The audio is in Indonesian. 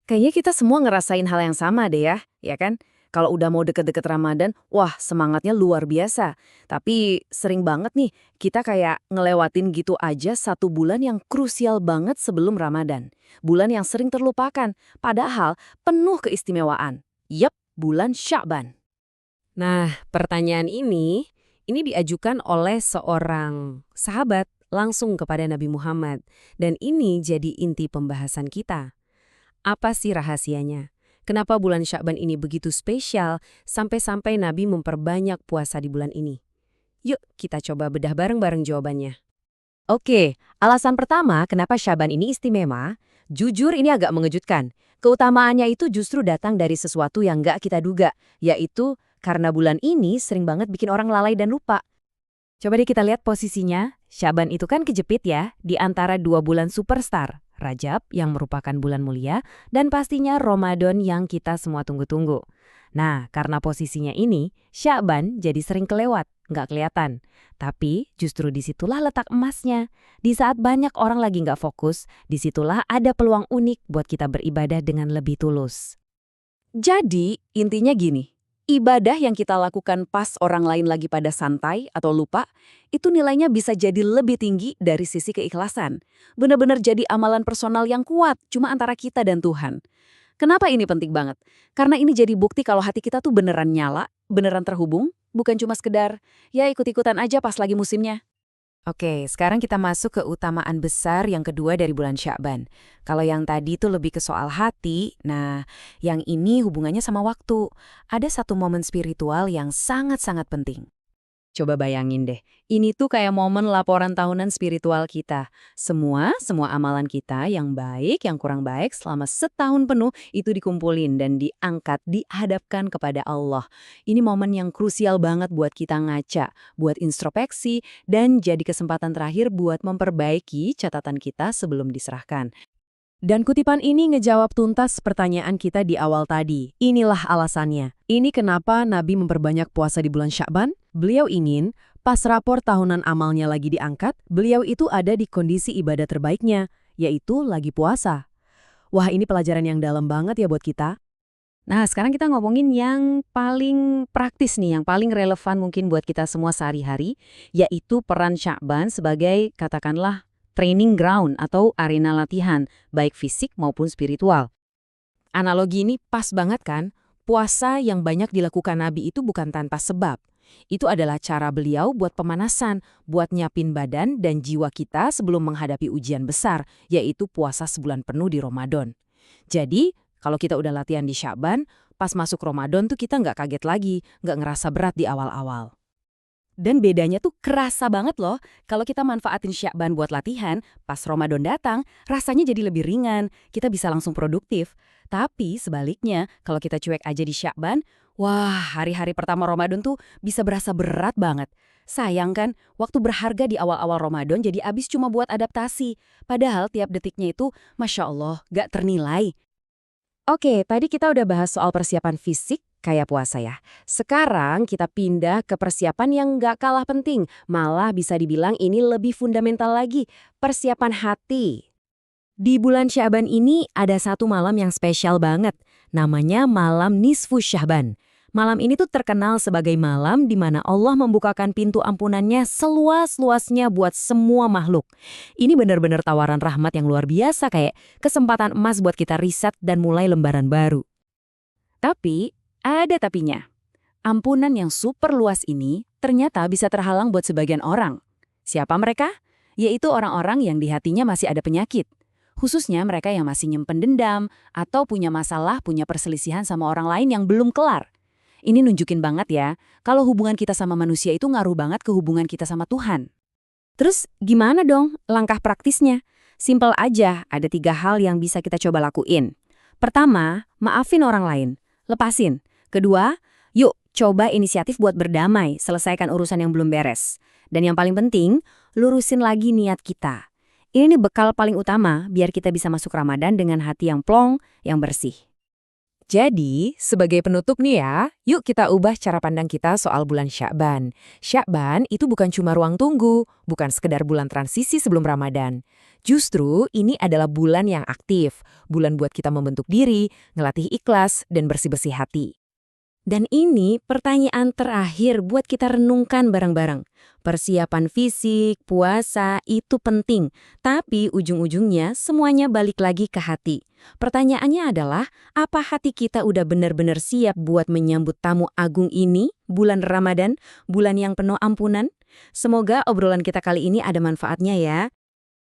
Kayaknya kita semua ngerasain hal yang sama deh ya kan? Kalau udah mau deket-deket Ramadan, wah semangatnya luar biasa. Tapi sering banget nih, kita kayak ngelewatin gitu aja satu bulan yang krusial banget sebelum Ramadan. Bulan yang sering terlupakan, padahal penuh keistimewaan. Yep, bulan Sya'ban. Nah, pertanyaan ini diajukan oleh seorang sahabat langsung kepada Nabi Muhammad. Dan ini jadi inti pembahasan kita. Apa sih rahasianya? Kenapa bulan Sya'ban ini begitu spesial sampai-sampai Nabi memperbanyak puasa di bulan ini? Yuk, kita coba bedah bareng-bareng jawabannya. Oke, alasan pertama kenapa Syaban ini istimewa, jujur ini agak mengejutkan. Keutamaannya itu justru datang dari sesuatu yang nggak kita duga, yaitu karena bulan ini sering banget bikin orang lalai dan lupa. Coba deh kita lihat posisinya, Syaban itu kan kejepit ya, di antara dua bulan superstar, Rajab yang merupakan bulan mulia, dan pastinya Ramadan yang kita semua tunggu-tunggu. Nah, karena posisinya ini, Sya'ban jadi sering kelewat, nggak kelihatan. Tapi justru disitulah letak emasnya. Di saat banyak orang lagi nggak fokus, disitulah ada peluang unik buat kita beribadah dengan lebih tulus. Jadi, intinya gini, ibadah yang kita lakukan pas orang lain lagi pada santai atau lupa, itu nilainya bisa jadi lebih tinggi dari sisi keikhlasan. Benar-benar jadi amalan personal yang kuat, cuma antara kita dan Tuhan. Kenapa ini penting banget? Karena ini jadi bukti kalau hati kita tuh beneran nyala, beneran terhubung, bukan cuma sekedar, ya ikut-ikutan aja pas lagi musimnya. Oke, sekarang kita masuk ke utamaan besar yang kedua dari bulan Sya'ban. Kalau yang tadi tuh lebih ke soal hati, nah yang ini hubungannya sama waktu. Ada satu momen spiritual yang sangat-sangat penting. Coba bayangin deh, ini tuh kayak momen laporan tahunan spiritual kita. Semua amalan kita yang baik, yang kurang baik selama setahun penuh itu dikumpulin dan diangkat, dihadapkan kepada Allah. Ini momen yang krusial banget buat kita ngaca, buat introspeksi, dan jadi kesempatan terakhir buat memperbaiki catatan kita sebelum diserahkan. Dan kutipan ini ngejawab tuntas pertanyaan kita di awal tadi. Inilah alasannya. Ini kenapa Nabi memperbanyak puasa di bulan Sya'ban? Beliau ingin, pas rapor tahunan amalnya lagi diangkat, beliau itu ada di kondisi ibadah terbaiknya, yaitu lagi puasa. Wah, ini pelajaran yang dalam banget ya buat kita. Nah, sekarang kita ngomongin yang paling praktis nih, yang paling relevan mungkin buat kita semua sehari-hari, yaitu peran Sya'ban sebagai, katakanlah, training ground atau arena latihan, baik fisik maupun spiritual. Analogi ini pas banget kan? Puasa yang banyak dilakukan Nabi itu bukan tanpa sebab. Itu adalah cara beliau buat pemanasan, buat nyiapin badan dan jiwa kita sebelum menghadapi ujian besar, yaitu puasa sebulan penuh di Ramadan. Jadi, kalau kita udah latihan di Sya'ban, pas masuk Ramadan tuh kita nggak kaget lagi, nggak ngerasa berat di awal-awal. Dan bedanya tuh kerasa banget loh, kalau kita manfaatin Sya'ban buat latihan, pas Ramadan datang, rasanya jadi lebih ringan, kita bisa langsung produktif. Tapi sebaliknya, kalau kita cuek aja di Sya'ban, wah hari-hari pertama Ramadan tuh bisa berasa berat banget. Sayang kan, waktu berharga di awal-awal Ramadan jadi habis cuma buat adaptasi. Padahal tiap detiknya itu, Masya Allah, gak ternilai. Oke, tadi kita udah bahas soal persiapan fisik kayak puasa ya. Sekarang kita pindah ke persiapan yang nggak kalah penting. Malah bisa dibilang ini lebih fundamental lagi, persiapan hati. Di bulan Sya'ban ini ada satu malam yang spesial banget. Namanya malam Nisfu Sya'ban. Malam ini tuh terkenal sebagai malam di mana Allah membukakan pintu ampunannya seluas-luasnya buat semua makhluk. Ini benar-benar tawaran rahmat yang luar biasa, kayak kesempatan emas buat kita riset dan mulai lembaran baru. Tapi, ada tapinya. Ampunan yang super luas ini ternyata bisa terhalang buat sebagian orang. Siapa mereka? Yaitu orang-orang yang di hatinya masih ada penyakit. Khususnya mereka yang masih nyimpen dendam atau punya masalah, punya perselisihan sama orang lain yang belum kelar. Ini nunjukin banget ya, kalau hubungan kita sama manusia itu ngaruh banget ke hubungan kita sama Tuhan. Terus gimana dong langkah praktisnya? Simpel aja, ada 3 hal yang bisa kita coba lakuin. Pertama, maafin orang lain. Lepasin. Kedua, yuk coba inisiatif buat berdamai, selesaikan urusan yang belum beres. Dan yang paling penting, lurusin lagi niat kita. Ini nih bekal paling utama biar kita bisa masuk Ramadan dengan hati yang plong, yang bersih. Jadi, sebagai penutup nih ya, yuk kita ubah cara pandang kita soal bulan Sya'ban. Sya'ban itu bukan cuma ruang tunggu, bukan sekedar bulan transisi sebelum Ramadan. Justru ini adalah bulan yang aktif, bulan buat kita membentuk diri, ngelatih ikhlas, dan bersih-bersih hati. Dan ini pertanyaan terakhir buat kita renungkan bareng-bareng. Persiapan fisik, puasa, itu penting. Tapi ujung-ujungnya semuanya balik lagi ke hati. Pertanyaannya adalah, apa hati kita udah benar-benar siap buat menyambut tamu agung ini, bulan Ramadan, bulan yang penuh ampunan? Semoga obrolan kita kali ini ada manfaatnya ya.